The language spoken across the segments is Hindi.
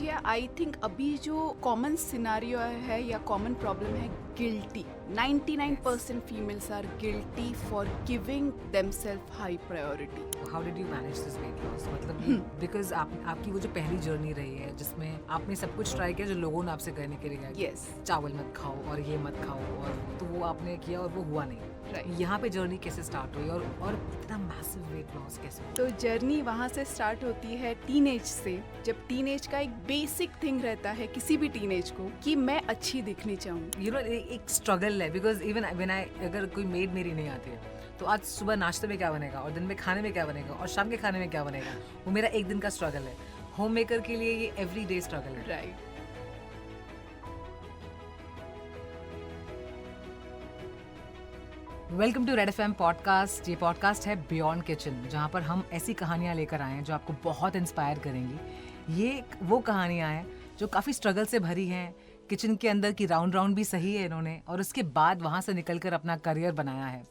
जिया आई थिंक अभी जो कॉमन सिनारियो है या कॉमन प्रॉब्लम है guilty. 99% females are guilty for giving themselves high priority. How did you manage this weight loss? मतलब because आपकी वो जो पहली जर्नी रही है जिसमें आपने सब कुछ ट्राई किया जो लोगों ने आपसे कहने के लिए कहा Yes. चावल मत खाओ और ये मत खाओ और तो वो आपने किया और वो हुआ नहीं. Right. यहाँ पे जर्नी कैसे स्टार्ट हुई और इतना मैसिव वेट लॉस कैसे हुआ? तो जर्नी वहाँ से स्टार्ट होती है टीनेज से. जब टीनेज का एक बेसिक थिंग रहता है किसी भी टीनेज को कि मैं अच्छी दिखनी चाहूँ. You know, एक स्ट्रगल है बिकॉज इवन व्हेन आई अगर कोई मेड मेरी नहीं आती है तो आज सुबह नाश्ते में क्या बनेगा और दिन में खाने में क्या बनेगा और शाम के खाने में क्या बनेगा वो मेरा एक दिन का स्ट्रगल है. होम मेकर के लिए ये एवरीडे स्ट्रगल है. Right. Welcome to Red FM podcast. ये पॉडकास्ट है बियॉन्ड किचन जहाँ पर हम ऐसी कहानियाँ लेकर आए हैं जो आपको बहुत इंस्पायर करेंगी. ये वो कहानियाँ हैं जो काफ़ी स्ट्रगल से भरी हैं. किचन के अंदर की राउंड भी सही है इन्होंने और उसके बाद वहाँ से निकलकर अपना करियर बनाया है.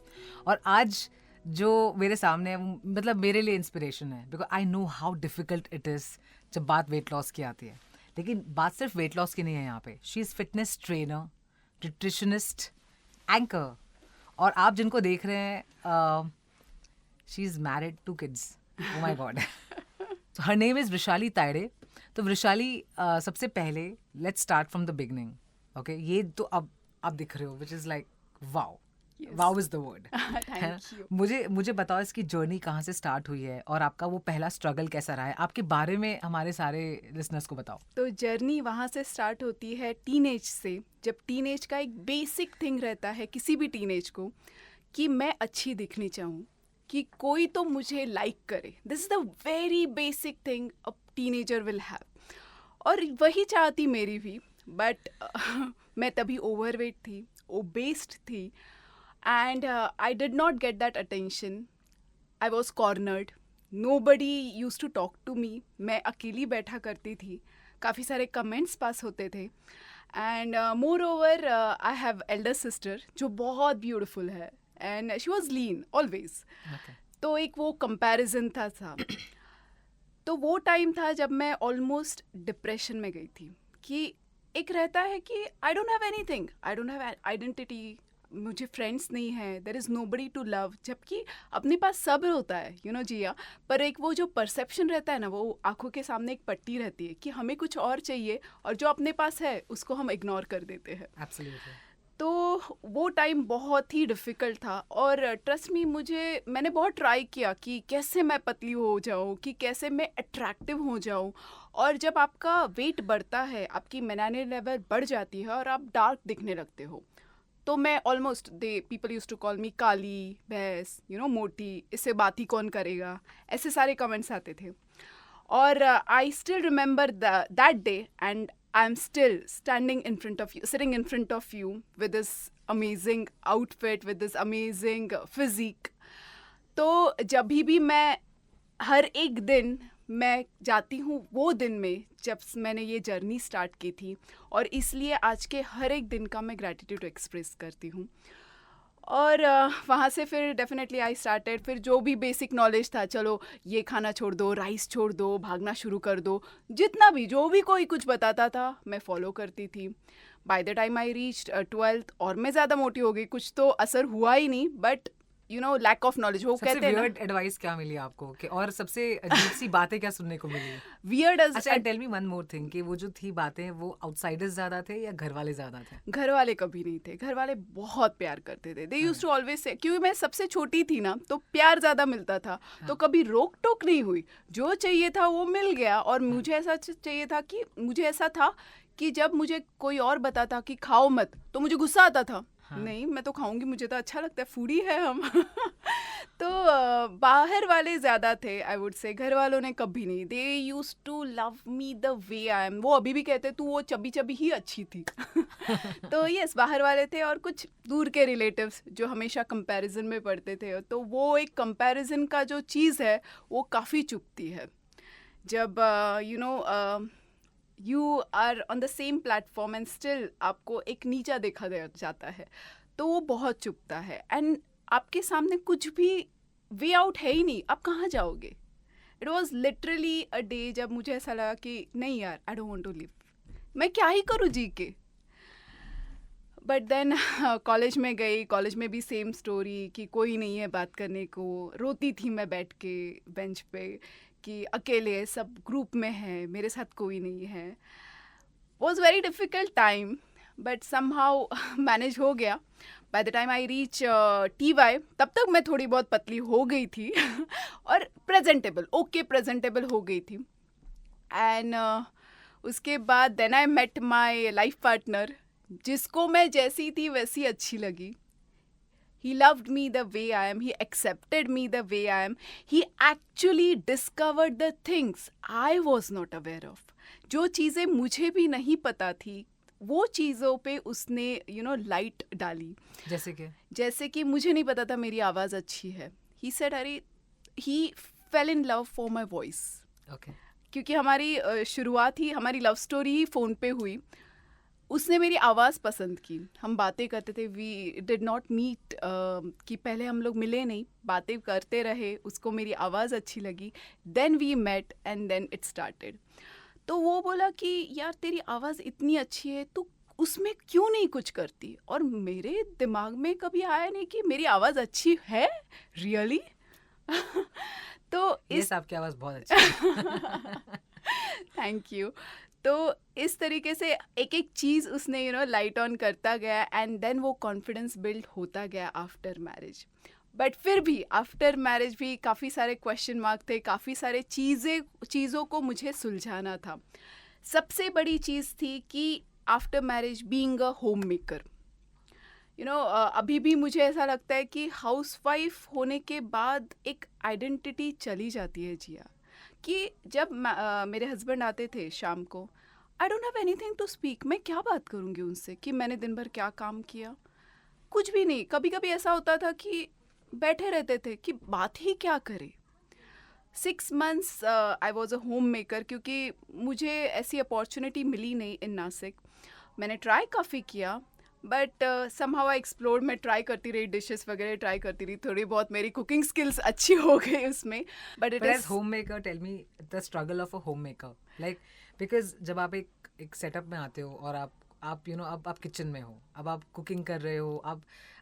और आज जो मेरे सामने है मतलब मेरे लिए इंस्पिरेशन है because I know how difficult it is जब बात वेट लॉस की आती है. लेकिन बात सिर्फ वेट लॉस की नहीं है यहाँ पे. She is fitness trainer, nutritionist, anchor और आप जिनको देख रहे हैं she is married 2 kids. Oh my God. So her name is Vrushali Tayade. तो वृशाली सबसे पहले let's start from the beginning. Okay, ये तो अब आप दिख रहे हो which is like wow. Wow is the word. Thank you. मुझे बताओ इसकी जर्नी कहाँ से स्टार्ट हुई है और आपका वो पहला स्ट्रगल कैसा रहा है. आपके बारे में हमारे सारे लिसनर्स को बताओ. तो जर्नी वहाँ से स्टार्ट होती है टीनेज से. जब टीनेज का एक बेसिक थिंग रहता है किसी भी टीनेज को कि मैं अच्छी दिखनी चाहूँ, कि कोई तो मुझे लाइक करे. This is the very basic thing a teenager will have. और वही चाहती मेरी भी. बट मैं तभी ओवरवेट थी, ओबेस्ड थी and I did not get that attention. I was cornered. Nobody use to talk to me. मैं अकेली बैठा करती थी. काफ़ी सारे कमेंट्स पास होते थे. And more over I have Elder sister जो बहुत ब्यूटिफुल है and she was lean always. तो एक वो कंपैरिजन था. तो वो टाइम था जब मैं ऑलमोस्ट डिप्रेशन में गई थी कि एक रहता है कि I don't have anything, I don't have identity, मुझे फ्रेंड्स नहीं है, there is nobody to love. जबकि अपने पास सब होता है यू नो जिया, पर एक वो जो परसेप्शन रहता है ना वो आंखों के सामने एक पट्टी रहती है कि हमें कुछ और चाहिए और जो अपने पास है उसको हम इग्नोर कर देते हैं. Absolutely. तो वो टाइम बहुत ही डिफ़िकल्ट था और ट्रस्ट मी मैंने बहुत ट्राई किया कि कैसे मैं पतली हो जाऊँ, कि कैसे मैं अट्रैक्टिव हो जाऊँ. और जब आपका वेट बढ़ता है, आपकी मेलानिन लेवल बढ़ जाती है और आप डार्क दिखने लगते हो, तो मैं almost people use to call me काली, भैंस, यू नो मोटी, इससे बात ही कौन करेगा, ऐसे सारे कमेंट्स आते थे. और I still remember that day and I'm still standing in front of you, sitting in front of you with this amazing outfit, with this amazing physique. तो जब भी मैं हर एक दिन मैं जाती हूँ वो दिन में जब मैंने ये जर्नी स्टार्ट की थी और इसलिए आज के हर एक दिन का मैं ग्रैटिट्यूड एक्सप्रेस करती हूँ. और वहाँ से फिर डेफिनेटली आई स्टार्टेड. फिर जो भी बेसिक नॉलेज था, चलो ये खाना छोड़ दो, राइस छोड़ दो, भागना शुरू कर दो, जितना भी जो भी कोई कुछ बताता था मैं फॉलो करती थी. By the time I reached 12th और मैं ज़्यादा मोटी हो गई. कुछ तो असर हुआ ही नहीं, but you know lack of knowledge. वो कहते हैं ना. वियर्ड एडवाइस क्या मिली आपको कि और सबसे अजीब सी बातें क्या सुनने को मिली? वियर्ड. अच्छा, tell me one more thing कि वो जो थी बातें वो आउटसाइडर्स ज्यादा थे या घर वाले ज्यादा थे? घर वाले कभी नहीं थे. घर वाले बहुत प्यार करते थे. They used to always say, क्योंकि मैं सबसे छोटी थी ना तो प्यार ज़्यादा मिलता था. तो कभी रोक टोक नहीं हुई. जो चाहिए था वो मिल गया. और मुझे ऐसा चाहिए था कि मुझे ऐसा था कि जब मुझे कोई और बताता कि खाओ मत तो मुझे गुस्सा आता था. नहीं, मैं तो खाऊंगी, मुझे तो अच्छा लगता है, फूडी है हम. तो बाहर वाले ज़्यादा थे आई वुड से. घर वालों ने कभी नहीं. They use to love me the way I am. वो अभी भी कहते तू वो चबी चबी ही अच्छी थी. तो यस, बाहर वाले थे और कुछ दूर के रिलेटिव्स जो हमेशा कंपैरिजन में पड़ते थे. तो वो एक कंपैरिजन का जो चीज़ है वो काफ़ी चुभती है. जब you know you are on the same platform and still आपको एक नीचा देखा जाता है, तो वो बहुत चुभता है. एंड आपके सामने कुछ भी वे आउट है ही नहीं. आप कहाँ जाओगे? It was literally a day जब मुझे ऐसा लगा कि नहीं यार, I don't want to live, मैं क्या ही करूँ जी के। बट देन कॉलेज में गई, कॉलेज में भी सेम स्टोरी कि कोई नहीं है बात करने को, रोती थी मैं बैठ के बेंच पे कि अकेले, सब ग्रुप में है, मेरे साथ कोई नहीं है। Was very difficult time but somehow manage हो गया। By the time I reach TY तब तक मैं थोड़ी बहुत पतली हो गई थी और प्रेजेंटेबल, ओके प्रेजेंटेबल हो गई थी। एंड उसके बाद then I met my life partner, जिसको मैं जैसी थी वैसी अच्छी लगी। He loved me the way I am. He accepted me the way I am. He actually discovered the things I was not aware of. जो चीज़ें मुझे भी नहीं पता थी, वो चीज़ों पे उसने लाइट डाली। जैसे कि मुझे नहीं पता था मेरी आवाज़ अच्छी है। He said अरे, he fell in love for my voice. Okay. क्योंकि हमारी शुरुआत ही, हमारी लव स्टोरी ही फ़ोन पे हुई। उसने मेरी आवाज़ पसंद की, हम बातें करते थे, वी डिड नॉट मीट, कि पहले हम लोग मिले नहीं, बातें करते रहे, उसको मेरी आवाज़ अच्छी लगी, then we met and then it started. तो वो बोला कि यार तेरी आवाज़ इतनी अच्छी है, तू उसमें क्यों नहीं कुछ करती। और मेरे दिमाग में कभी आया नहीं कि मेरी आवाज़ अच्छी है रियली। तो इस आपकी आवाज़ बहुत अच्छी है। Thank you. तो इस तरीके से एक एक चीज़ उसने लाइट ऑन करता गया एंड देन वो कॉन्फिडेंस बिल्ड होता गया आफ्टर मैरिज। बट फिर भी आफ्टर मैरिज भी काफ़ी सारे क्वेश्चन मार्क थे, काफ़ी सारे चीज़ों को मुझे सुलझाना था। सबसे बड़ी चीज़ थी कि after marriage being a home maker, अभी भी मुझे ऐसा लगता है कि हाउसवाइफ होने के बाद एक आइडेंटिटी चली जाती है जिया, कि जब मेरे हस्बैंड आते थे शाम को, I don't have anything to speak. मैं क्या बात करूँगी उनसे कि मैंने दिन भर क्या काम किया, कुछ भी नहीं। कभी कभी ऐसा होता था कि बैठे रहते थे कि बात ही क्या करें। 6 months I was a home maker, क्योंकि मुझे ऐसी अपॉर्चुनिटी मिली नहीं इन नासिक। मैंने ट्राई काफ़ी किया बट समहाउ आई एक्सप्लोर। मैं ट्राई करती रही, डिशेस वगैरह ट्राई करती रही, थोड़ी बहुत मेरी कुकिंग स्किल्स अच्छी हो गई उसमें। But it is home maker, tell me the struggle of a home maker, like because जब आप एक सेटअप में आते हो और आप अब आप किचन में हो, अब आप कुकिंग कर रहे हो,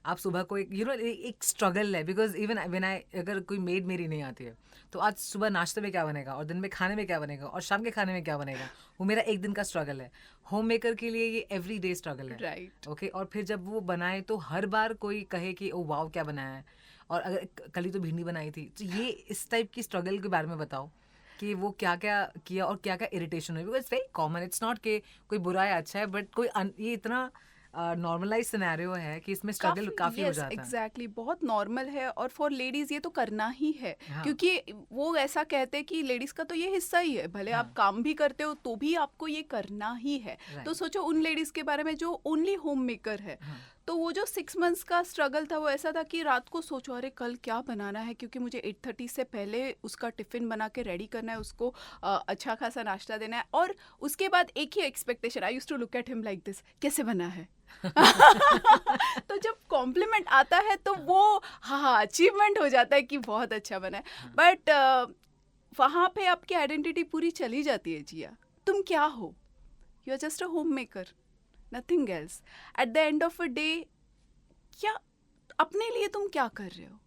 आप सुबह को एक स्ट्रगल है। बिकॉज इवन व्हेन अगर कोई मेड मेरी नहीं आती है तो आज सुबह नाश्ते में क्या बनेगा और दिन में खाने में क्या बनेगा और शाम के खाने में क्या बनेगा, वो मेरा एक दिन का स्ट्रगल है। होम मेकर के लिए ये एवरी डे स्ट्रगल है, राइट। ओके। और फिर जब वो बनाए तो हर बार कोई कहे कि ओ वाओ क्या बनाया है, और अगर कल ही तो भिंडी बनाई थी। तो ये इस टाइप की स्ट्रगल के बारे में बताओ कि वो क्या क्या किया और क्या क्या इरिटेशन हुई। Because it's very common, it's not कि कोई बुरा है अच्छा है, बट कोई ये इतना नॉर्मलाइज सिनेरियो है कि इसमें स्ट्रगल काफी हो जाता है। एग्जैक्टली, बहुत नॉर्मल है और फॉर लेडीज ये तो करना ही है। हाँ। क्योंकि वो ऐसा कहते हैं कि लेडीज का तो ये हिस्सा ही है, भले आप काम भी करते हो तो भी आपको ये करना ही है। तो सोचो उन लेडीज के बारे में जो ओनली होम मेकर है। तो वो जो 6 months का स्ट्रगल था वो ऐसा था कि रात को सोचो अरे कल क्या बनाना है, क्योंकि मुझे 8:30 से पहले उसका टिफ़िन बना के रेडी करना है, उसको अच्छा खासा नाश्ता देना है। और उसके बाद एक ही expectation, I used to look at him like this, कैसे बना है। तो जब कॉम्प्लीमेंट आता है तो वो हाँ अचीवमेंट हो जाता है कि बहुत अच्छा बना है। बट वहाँ पे आपकी आइडेंटिटी पूरी चली जाती है जिया, तुम क्या हो, you are just a home maker, nothing else. At the end of a day क्या अपने लिए तुम क्या कर रहे हो,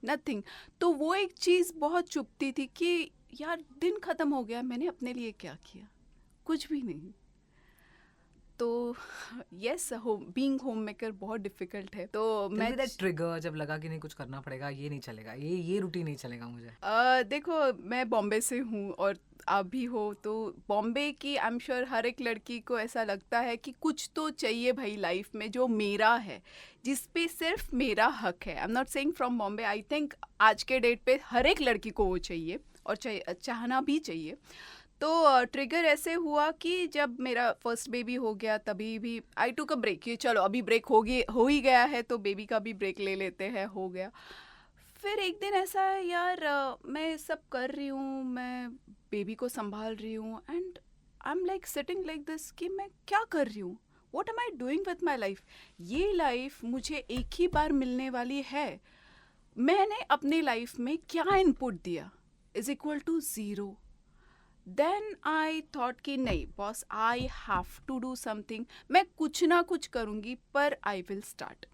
नथिंग। तो वो एक चीज़ बहुत चुभती थी कि यार दिन ख़त्म हो गया, मैंने अपने लिए क्या किया, कुछ भी नहीं। तो यस, बीइंग होम मेकर बहुत डिफिकल्ट है। तो मैं ट्रिगर जब लगा कि नहीं कुछ करना पड़ेगा, ये नहीं चलेगा, ये रूटीन नहीं चलेगा मुझे। देखो मैं बॉम्बे से हूँ और आप भी हो, तो बॉम्बे की आई एम श्योर हर एक लड़की को ऐसा लगता है कि कुछ तो चाहिए भाई लाइफ में जो मेरा है, जिस पे सिर्फ मेरा हक है। आई am not saying from Bombay, I think आज के डेट पे हर एक लड़की को वो चाहिए और चाहना भी चाहिए। तो ट्रिगर ऐसे हुआ कि जब मेरा फर्स्ट बेबी हो गया तभी भी आई टुक अ ब्रेक, ये चलो अभी ब्रेक हो ही गया है तो बेबी का भी ब्रेक ले लेते हैं, हो गया। फिर एक दिन ऐसा है यार, मैं सब कर रही हूँ, मैं बेबी को संभाल रही हूँ and I am like sitting like this कि मैं क्या कर रही हूँ, what am I doing with my life. ये लाइफ मुझे एक ही बार मिलने वाली है, मैंने अपने लाइफ में क्या इनपुट दिया, is equal to 0. Then I thought कि नहीं boss, I have to do something, मैं कुछ ना कुछ करूँगी पर आई विल स्टार्ट.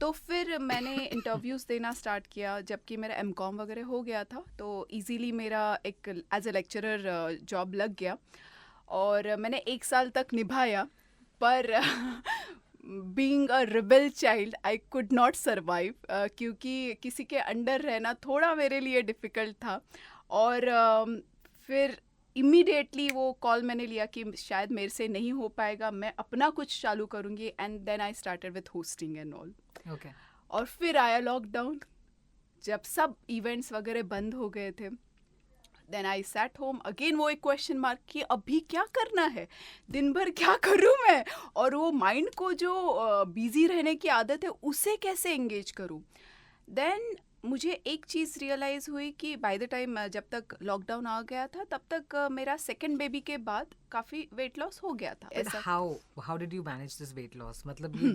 तो फिर मैंने इंटरव्यूज़ देना स्टार्ट किया. जबकि मेरा एमकॉम वगैरह हो गया था तो इजीली मेरा एक एज अ लेक्चरर जॉब लग गया और मैंने 1 साल तक निभाया. पर being a rebel child I could not survive, क्योंकि किसी के अंडर रहना थोड़ा मेरे लिए डिफ़िकल्ट था. और फिर इमीडिएटली वो कॉल मैंने लिया कि शायद मेरे से नहीं हो पाएगा, मैं अपना कुछ चालू करूँगी. And then I started with hosting and all. Okay. और फिर आया लॉकडाउन, जब सब इवेंट्स वगैरह बंद हो गए थे. Then I sat home again, वो एक क्वेश्चन मार्क कि अभी क्या करना है, दिन भर क्या करूँ मैं, और वो माइंड को जो बिजी रहने की आदत है उसे कैसे एंगेज करूँ. देन मुझे एक चीज़ रियलाइज़ हुई कि बाय द टाइम जब तक लॉकडाउन आ गया था तब तक मेरा सेकंड बेबी के बाद काफ़ी वेट लॉस हो गया था. But ऐसा how did you manage this weight loss? मतलब ये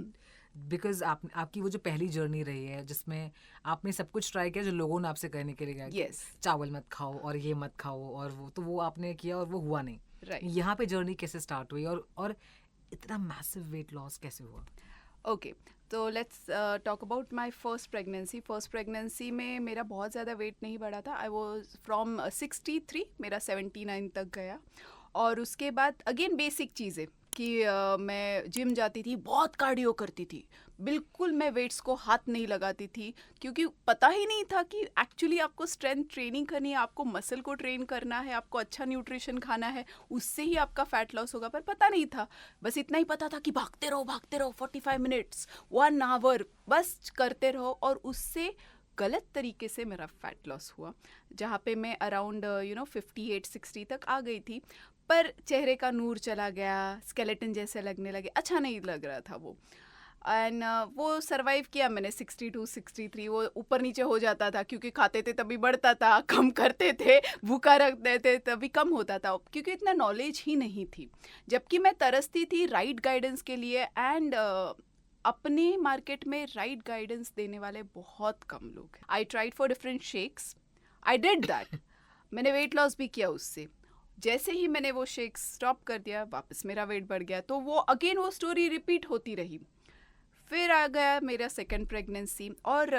बिकॉज आपकी वो जो पहली जर्नी रही है जिसमें आपने सब कुछ ट्राई किया जो लोगों ने आपसे कहने के लिए कहा कि Yes. चावल मत खाओ और ये मत खाओ और वो आपने किया और वो हुआ नहीं. Right. यहाँ पे जर्नी कैसे स्टार्ट हुई और इतना मैसिव वेट लॉस कैसे हुआ? ओके, तो let's talk about my first pregnancy. First pregnancy में मेरा बहुत ज़्यादा वेट नहीं बढ़ा था. आई वाज फ्रॉम 63 मेरा 79 तक गया. और उसके बाद अगेन बेसिक चीज़ें कि मैं जिम जाती थी, बहुत कार्डियो करती थी, बिल्कुल मैं वेट्स को हाथ नहीं लगाती थी क्योंकि पता ही नहीं था कि एक्चुअली आपको स्ट्रेंथ ट्रेनिंग करनी है, आपको मसल को ट्रेन करना है, आपको अच्छा न्यूट्रिशन खाना है, उससे ही आपका फैट लॉस होगा. पर पता नहीं था, बस इतना ही पता था कि भागते रहो 45 मिनट्स 1 आवर बस करते रहो. और उससे गलत तरीके से मेरा फैट लॉस हुआ, जहाँ पे मैं अराउंड 58-60 तक आ गई थी. पर चेहरे का नूर चला गया, स्केलेटन जैसे लगने लगे, अच्छा नहीं लग रहा था वो. एंड वो सरवाइव किया मैंने 62-63. वो ऊपर नीचे हो जाता था क्योंकि खाते थे तभी बढ़ता था, कम करते थे, भूखा रखते थे तभी कम होता था, क्योंकि इतना नॉलेज ही नहीं थी. जबकि मैं तरसती थी राइट गाइडेंस के लिए. एंड अपने मार्केट में राइट गाइडेंस देने वाले बहुत कम लोग हैं. I tried for different shakes, I did that. मैंने वेट लॉस भी किया उससे. जैसे ही मैंने वो शेक स्टॉप कर दिया वापस मेरा वेट बढ़ गया. तो वो अगेन वो स्टोरी रिपीट होती रही. फिर आ गया मेरा सेकंड प्रेगनेंसी. और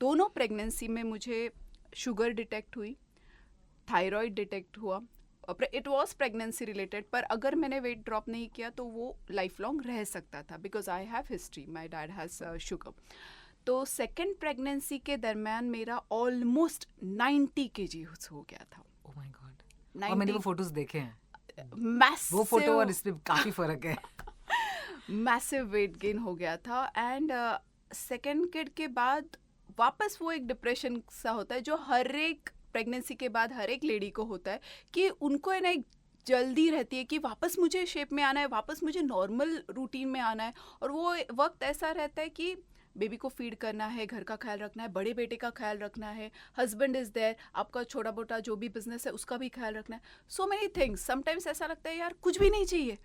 दोनों प्रेगनेंसी में मुझे शुगर डिटेक्ट हुई, थायराइड डिटेक्ट हुआ. इट वॉज प्रेगनेंसी रिलेटेड, पर अगर मैंने वेट ड्रॉप नहीं किया तो वो लाइफ लॉन्ग रह सकता था because I have history, my dad has sugar. तो सेकेंड प्रेगनेंसी के दरम्यान मेरा ऑलमोस्ट 90 kg हो गया था. Oh my God. और मैंने वो फोटोज देखे हैं, वो फोटो और इसमें काफी फर्क है. मैसिव वेट गेन हो गया था. एंड सेकेंड किड के बाद वापस वो एक डिप्रेशन सा होता है जो हर एक प्रेगनेंसी के बाद हर एक लेडी को होता है कि उनको है ना एक जल्दी रहती है कि वापस मुझे शेप में आना है, वापस मुझे नॉर्मल रूटीन में आना है. और वो वक्त ऐसा रहता है कि बेबी को फीड करना है, घर का ख्याल रखना है, बड़े बेटे का ख्याल रखना है, हस्बैंड इज़ देयर, आपका छोटा मोटा जो भी बिजनेस है उसका भी ख्याल रखना है. So many things. समटाइम्स ऐसा लगता है यार कुछ भी नहीं चाहिए,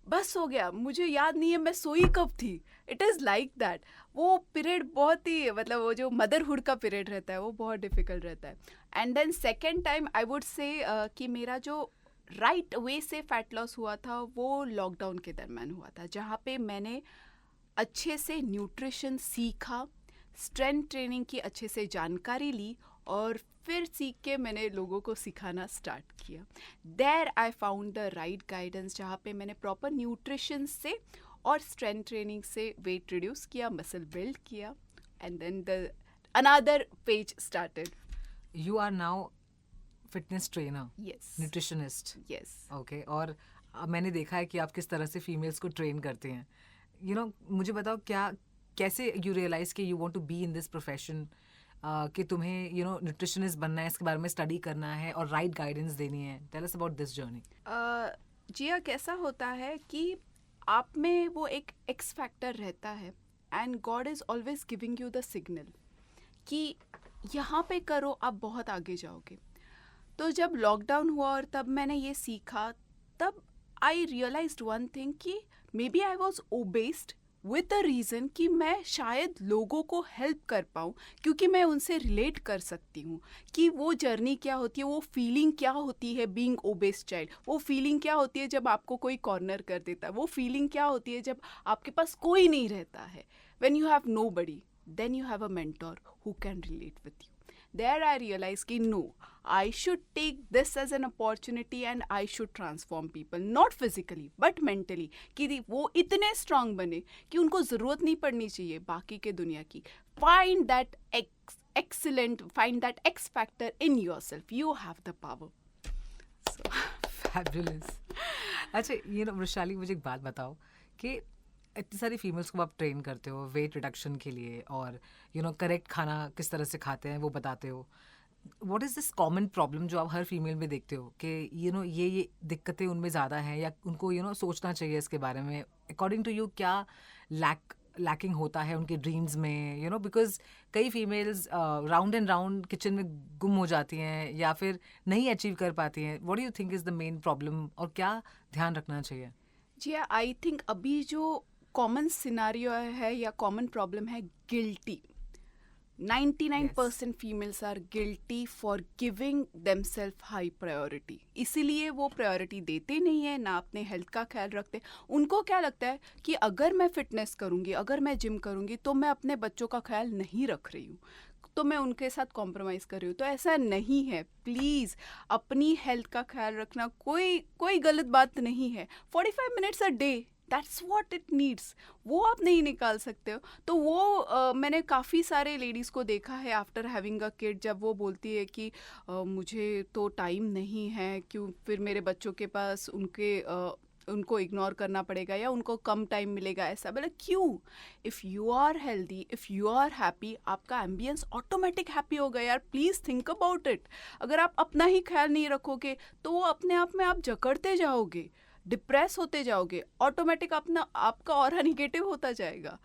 बस हो गया, मुझे याद नहीं है मैं सोई कब थी. It is like that. वो पीरियड बहुत ही मतलब वो जो मदरहुड का पीरियड रहता है वो बहुत डिफ़िकल्ट रहता है. And then second time I would say कि मेरा जो राइट वे से फैट लॉस हुआ था वो लॉकडाउन के दरम्यान हुआ था, जहाँ पे मैंने अच्छे से न्यूट्रिशन सीखा, स्ट्रेंथ ट्रेनिंग की अच्छे से जानकारी ली और फिर सीख के मैंने लोगों को सिखाना स्टार्ट किया. There I found the right guidance, जहाँ पे मैंने प्रॉपर न्यूट्रिशन से और स्ट्रेंथ ट्रेनिंग से वेट रिड्यूस किया, मसल बिल्ड किया. And then the another page started. You are now fitness trainer, yes nutritionist. Yes. Okay. और मैंने देखा है कि आप किस तरह से फीमेल्स को ट्रेन करते हैं. मुझे बताओ कैसे यू रियलाइज कि you want to be in this profession, कि तुम्हें न्यूट्रिशनिस्ट बनना है, इसके बारे में स्टडी करना है और राइट गाइडेंस देनी है. Tell us about this journey. Jiya, कैसा होता है कि आप में वो एक एक्स फैक्टर रहता है and God is always giving you the signal कि यहाँ पे करो, आप बहुत आगे जाओगे. तो जब लॉकडाउन हुआ और तब मैंने ये सीखा, तब आई रियलाइज्ड वन थिंग कि may be I was obese with the reason कि मैं शायद लोगों को हेल्प कर पाऊँ, क्योंकि मैं उनसे रिलेट कर सकती हूँ कि वो जर्नी क्या होती है, वो फीलिंग क्या होती है बीइंग ओबेस चाइल्ड, वो फीलिंग क्या होती है जब आपको कोई कॉर्नर कर देता है, वो फीलिंग क्या होती है जब आपके पास कोई नहीं रहता है. When you have nobody, then you have a mentor who can relate with you. There I realized कि no, I should take this as an opportunity and I should transform people, not physically but mentally, कि वो इतने strong बने कि उनको ज़रूरत नहीं पड़नी चाहिए बाकी के दुनिया की. Find that excellent, find that X factor in yourself. You have the power. So. Fabulous. अच्छा, वृशाली, मुझे एक बात बताओ कि इतनी सारी फीमेल्स को आप ट्रेन करते हो वेट रिडक्शन के लिए, और करेक्ट खाना किस तरह से खाते हैं वो बताते हो. What is this common problem जो आप हर फीमेल में देखते हो कि ये दिक्कतें उनमें ज़्यादा हैं, या उनको सोचना चाहिए इसके बारे में? अकॉर्डिंग टू यू क्या लैकिंग होता है उनके ड्रीम्स में? बिकॉज कई females round and round kitchen में गुम हो जाती हैं या फिर नहीं अचीव कर पाती हैं. What do you think is the main problem, और क्या ध्यान रखना चाहिए? जी, आई थिंक अभी जो कॉमन सिनारियो है या कॉमन प्रॉब्लम है guilty. 99% females are guilty for giving themselves high priority. इसीलिए वो प्रायोरिटी देते नहीं है, ना अपने हेल्थ का ख्याल रखते. उनको क्या लगता है कि अगर मैं फिटनेस करूँगी, अगर मैं जिम करूँगी तो मैं अपने बच्चों का ख्याल नहीं रख रही हूँ, तो मैं उनके साथ कॉम्प्रोमाइज़ कर रही हूँ. तो ऐसा नहीं है. प्लीज़ अपनी हेल्थ का ख्याल रखना कोई गलत बात नहीं है. 45 minutes a day, that's what it needs. वो आप नहीं निकाल सकते हो. तो वो मैंने काफ़ी सारे लेडीज़ को देखा है आफ्टर हैविंग अ किड, जब वो बोलती है कि मुझे तो टाइम नहीं है, क्यों फिर मेरे बच्चों के पास उनको इग्नोर करना पड़ेगा या उनको कम टाइम मिलेगा. ऐसा बोला क्यों? If you are healthy, if you are happy, आपका एम्बियंस ऑटोमेटिक हैप्पी होगा यार. Please think about it. अगर आप अपना ही ख्याल नहीं रखोगे तो वो अपने आप में आप जकड़ते जाओगे, डिप्रेस होते जाओगे, ऑटोमेटिक आपका ऑरा निगेटिव होता जाएगा.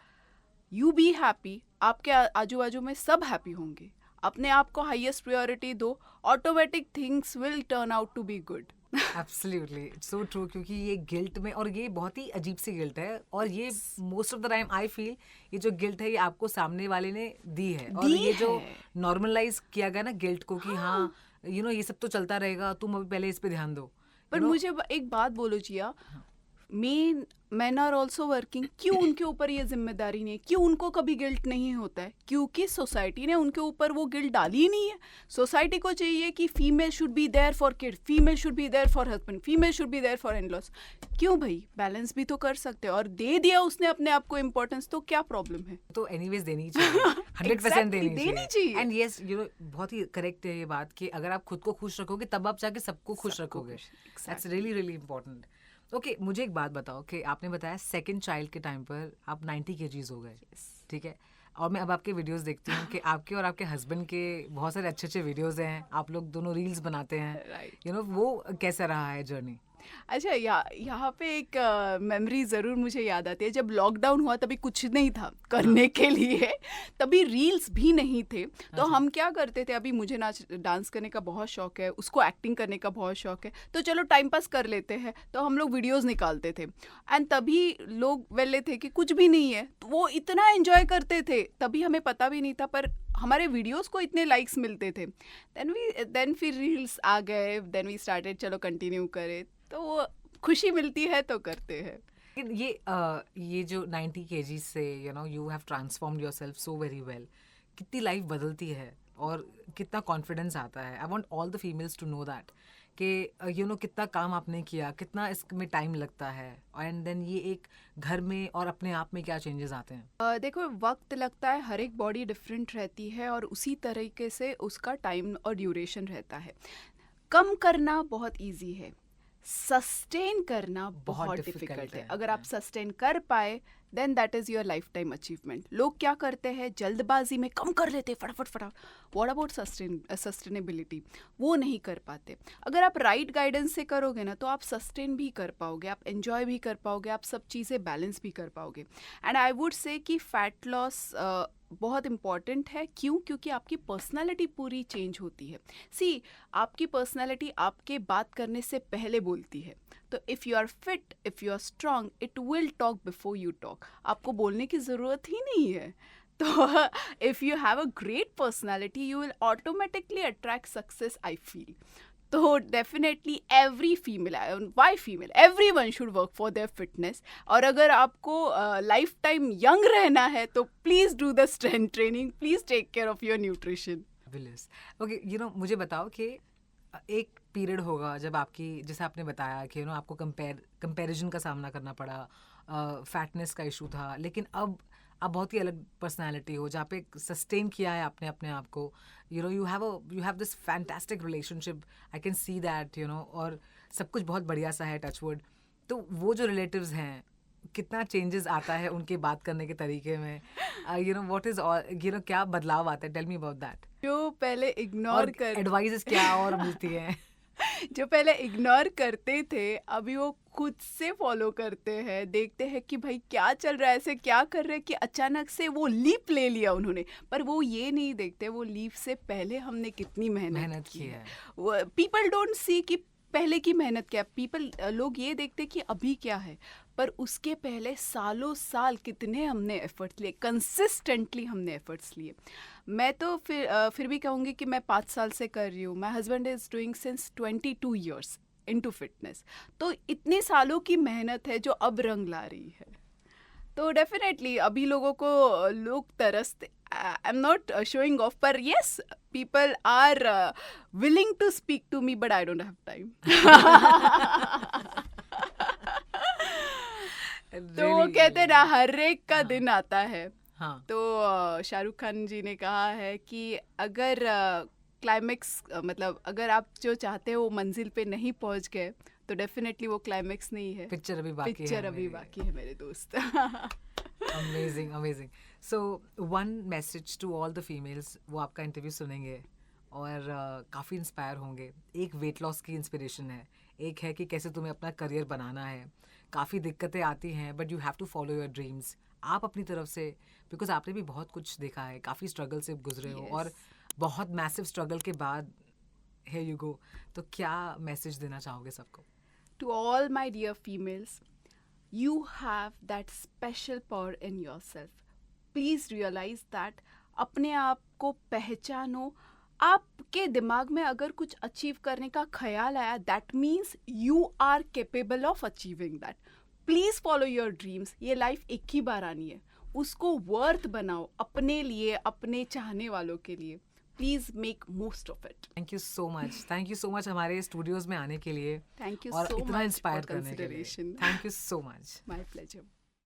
यू बी हैप्पी, आपके आजू बाजू में सब हैप्पी होंगे. अपने आप को हाईएस्ट प्रायोरिटी दो, automatic things will turn out to be good. Absolutely, it's so true. क्योंकि ये गिल्ट में, और ये बहुत ही अजीब सी गिल्ट है, और ये most of the time I feel ये जो गिल्ट है ये आपको सामने वाले ने दी है, और ये जो नॉर्मलाइज किया गया ना गिल्ट को कि हाँ ये सब तो चलता रहेगा, तुम अभी पहले इस पे ध्यान दो. पर मुझे एक बात बोलो जिया, मैन आर ऑल्सो वर्किंग. क्यों उनके ऊपर ये जिम्मेदारी नहीं है? क्यों उनको कभी गिल्ट नहीं होता है? क्योंकि सोसाइटी ने उनके ऊपर वो गिल्ट डाली ही नहीं है. सोसाइटी को चाहिए कि female should be there for kid, female should be there for husband, female should be there for in laws. क्यों भाई? बैलेंस भी तो कर सकते हैं. और दे दिया उसने अपने आप को इम्पोर्टेंस, तो क्या प्रॉब्लम है? तो एनीवेज देनी चाहिए, 100% देनी चाहिए. एंड यस, बहुत ही करेक्ट है ये बात कि अगर आप खुद को खुश रखोगे तब आप जाके सबको खुश रखोगे. That's really really important. Okay, मुझे एक बात बताओ कि आपने बताया सेकंड चाइल्ड के टाइम पर आप 90 kgs हो गए. ठीक है, और मैं अब आपके वीडियोस देखती हूँ कि आपके और आपके हस्बैंड के बहुत सारे अच्छे अच्छे वीडियोस हैं, आप लोग दोनों रील्स बनाते हैं. वो कैसा रहा है जर्नी? अच्छा, यहाँ पे एक मेमोरी ज़रूर मुझे याद आती है. जब लॉकडाउन हुआ तभी कुछ नहीं था करने के लिए, तभी रील्स भी नहीं थे. तो हम क्या करते थे, अभी मुझे डांस करने का बहुत शौक है, उसको एक्टिंग करने का बहुत शौक है, तो चलो टाइम पास कर लेते हैं. तो हम लोग वीडियोस निकालते थे. एंड तभी लोग वेले थे कि कुछ भी नहीं है, तो वो इतना एंजॉय करते थे. तभी हमें पता भी नहीं था, पर हमारे वीडियोस को इतने लाइक्स मिलते थे. देन फिर रील्स आ गए, देन वी स्टार्टेड चलो कंटिन्यू करें. तो वो खुशी मिलती है तो करते हैं. लेकिन ये जो 90 kgs से you have transformed yourself so very well, कितनी लाइफ बदलती है और कितना कॉन्फिडेंस आता है. I want all the females to know that कि कितना काम आपने किया, कितना इसमें टाइम लगता है, एंड देन ये एक घर में और अपने आप में क्या चेंजेस आते हैं. देखो, वक्त लगता है, हर एक बॉडी डिफरेंट रहती है और उसी तरीके से उसका टाइम और ड्यूरेशन रहता है. कम करना बहुत ईजी है, सस्टेन करना बहुत डिफिकल्ट है. अगर आप सस्टेन कर पाए then that is your lifetime achievement. लोग क्या करते हैं, जल्दबाजी में कम कर लेते हैं फटाफट. What about sustainability? वो नहीं कर पाते. अगर आप राइट गाइडेंस से करोगे ना तो आप सस्टेन भी कर पाओगे, आप एंजॉय भी कर पाओगे, आप सब चीज़ें बैलेंस भी कर पाओगे. एंड आई वुड से कि फैट लॉस बहुत इम्पॉर्टेंट है। क्यों? क्योंकि आपकी पर्सनालिटी पूरी चेंज होती है। सी, आपकी पर्सनालिटी आपके बात करने से पहले बोलती है। तो if you are fit, if you are strong, it will talk before you talk. आपको बोलने की ज़रूरत ही नहीं है। तो if you have a great personality, you will automatically attract success, I feel. तो definitely every female, why female, every one should work for their fitness. और अगर आपको लाइफ टाइम यंग रहना है तो please do the strength training, please take care of your nutrition. Okay, मुझे बताओ कि एक पीरियड होगा जब आपकी, जैसे आपने बताया कि आपको कंपैरिजन का सामना करना पड़ा, फैटनेस का इशू था, लेकिन अब आप बहुत ही अलग पर्सनालिटी हो जहाँ पे सस्टेन किया है आपने अपने आप को। You have this fantastic relationship, I can see that, और सब कुछ बहुत बढ़िया सा है, टचवुड। तो वो जो रिलेटिव्स हैं, कितना चेंजेस आता है उनके बात करने के तरीके में, व्हाट इज क्या बदलाव आता है? Tell me about that. जो पहले इग्नोर कर एडवाइसेस क्या और मिलती है? जो पहले इग्नोर करते थे, अभी वो खुद से फॉलो करते हैं, देखते हैं कि भाई क्या चल रहा है, ऐसे क्या कर रहे हैं कि अचानक से वो लीप ले लिया उन्होंने। पर वो ये नहीं देखते वो लीप से पहले हमने कितनी मेहनत की है। पीपल डोंट सी कि पहले की मेहनत क्या, लोग ये देखते कि अभी क्या है, पर उसके पहले सालों साल कितने हमने एफर्ट्स लिए, कंसिस्टेंटली हमने एफर्ट्स लिए। मैं तो फिर भी कहूँगी कि मैं 5 साल से कर रही हूँ। My husband is doing since 22 years into fitness. तो इतने सालों की मेहनत है जो अब रंग ला रही है। तो डेफिनेटली अभी लोग तरसते, I am not showing off, पर yes, people are willing to speak to me, but I don't have time. तो वो कहते ना, हर एक का दिन आता है। हाँ. तो शाहरुख खान जी ने कहा है कि अगर क्लाइमेक्स, मतलब अगर आप जो चाहते हो वो मंजिल पे नहीं पहुंच गए तो डेफिनेटली वो क्लाइमेक्स नहीं है, पिक्चर अभी बाकी है मेरे दोस्त। Amazing. So one message to all the females, वो आपका इंटरव्यू सुनेंगे और काफ़ी इंस्पायर होंगे। एक वेट लॉस की इंस्पिरेशन है, एक है कि कैसे तुम्हें अपना करियर बनाना है। काफ़ी दिक्कतें आती हैं, but you have to follow your dreams. आप अपनी तरफ से, बिकॉज आपने भी बहुत कुछ देखा है, काफ़ी स्ट्रगल से गुजरे हो, और बहुत मैसिव स्ट्रगल के बाद here you go। तो क्या मैसेज देना चाहोगे सबको? To all my dear females, you have that special power in yourself. Please realize that। अपने आप को पहचानो। आपके दिमाग में अगर कुछ अचीव करने का ख्याल आया, that means you are capable of achieving that. Please follow your dreams। ये लाइफ एक ही बार आनी है, उसको वर्थ बनाओ अपने लिए, अपने चाहने वालों के लिए। Please make most of it. Thank you so much हमारे स्टूडियोज में आने के लिए, थैंक यू और सो इतना मच इंस्पायर करने के लिए। Thank you so much. My pleasure.